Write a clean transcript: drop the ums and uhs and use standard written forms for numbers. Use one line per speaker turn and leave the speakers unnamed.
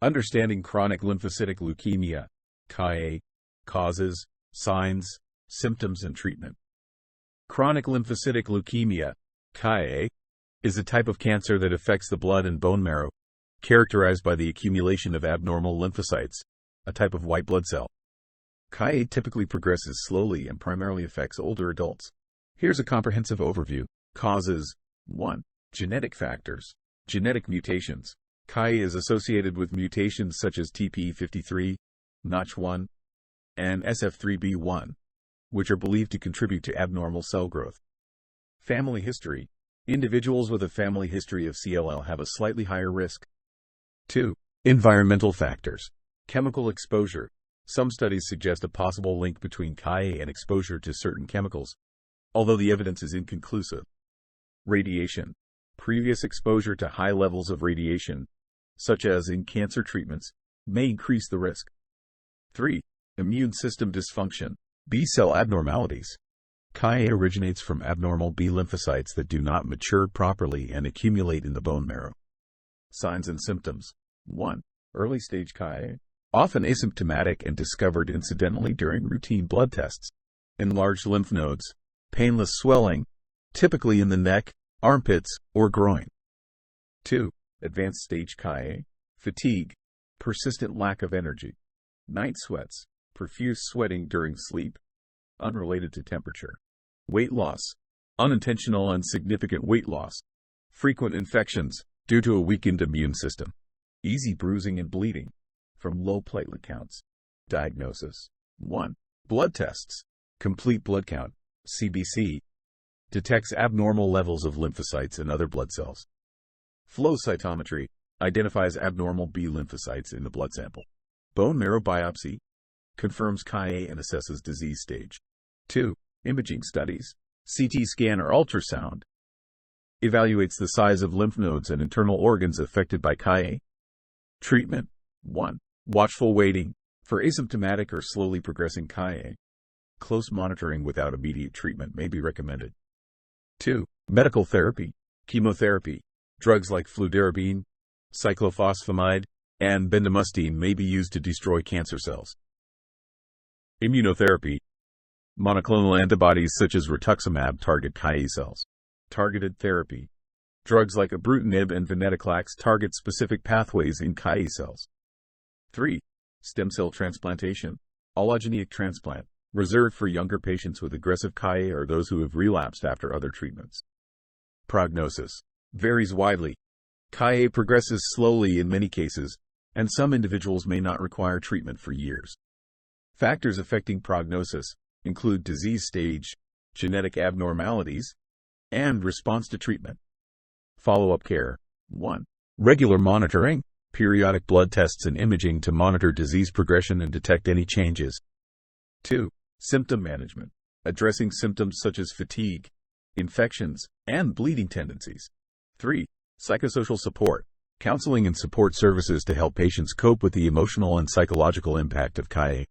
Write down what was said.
Understanding chronic lymphocytic leukemia, CLL, causes, signs, symptoms, and treatment. Chronic lymphocytic leukemia, CLL, is a type of cancer that affects the blood and bone marrow, characterized by the accumulation of abnormal lymphocytes, a type of white blood cell. CLL typically progresses slowly and primarily affects older adults. Here's a comprehensive overview. Causes. 1. Genetic factors. Genetic mutations. CLL is associated with mutations such as TP53, Notch1, and SF3B1, which are believed to contribute to abnormal cell growth. Family history. Individuals with a family history of CLL have a slightly higher risk. 2. Environmental factors. Chemical exposure. Some studies suggest a possible link between CLL and exposure to certain chemicals, although the evidence is inconclusive. Radiation. Previous exposure to high levels of radiation, such as in cancer treatments, may increase the risk. 3. Immune system dysfunction. B-cell abnormalities. CLL originates from abnormal B lymphocytes that do not mature properly and accumulate in the bone marrow. Signs and symptoms. 1. Early stage CLL, often asymptomatic and discovered incidentally during routine blood tests. Enlarged lymph nodes, painless swelling, typically in the neck, armpits, or groin. 2. Advanced stage CLL, fatigue, persistent lack of energy, night sweats, profuse sweating during sleep, unrelated to temperature. Weight loss, unintentional and significant weight loss, frequent infections due to a weakened immune system, easy bruising and bleeding from low platelet counts. Diagnosis. 1. Blood tests. Complete blood count, CBC, detects abnormal levels of lymphocytes and other blood cells. Flow cytometry identifies abnormal B lymphocytes in the blood sample. Bone marrow biopsy confirms CLL and assesses disease stage. 2. Imaging studies. CT scan or ultrasound evaluates the size of lymph nodes and internal organs affected by CLL. Treatment. 1. Watchful waiting for asymptomatic or slowly progressing CLL. Close monitoring without immediate treatment may be recommended. 2. Medical therapy. Chemotherapy. Drugs like fludarabine, cyclophosphamide, and bendamustine may be used to destroy cancer cells. Immunotherapy. Monoclonal antibodies such as rituximab target CLL cells. Targeted therapy. Drugs like ibrutinib and venetoclax target specific pathways in CLL cells. 3. Stem cell transplantation. Allogeneic transplant, reserved for younger patients with aggressive CLL or those who have relapsed after other treatments. Prognosis varies widely. CLL progresses slowly in many cases, and some individuals may not require treatment for years. Factors affecting prognosis include disease stage, genetic abnormalities, and response to treatment. Follow-up care. 1. Regular monitoring, periodic blood tests and imaging to monitor disease progression and detect any changes. 2. Symptom management, addressing symptoms such as fatigue, infections, and bleeding tendencies. 3. Psychosocial support, counseling and support services to help patients cope with the emotional and psychological impact of CLL.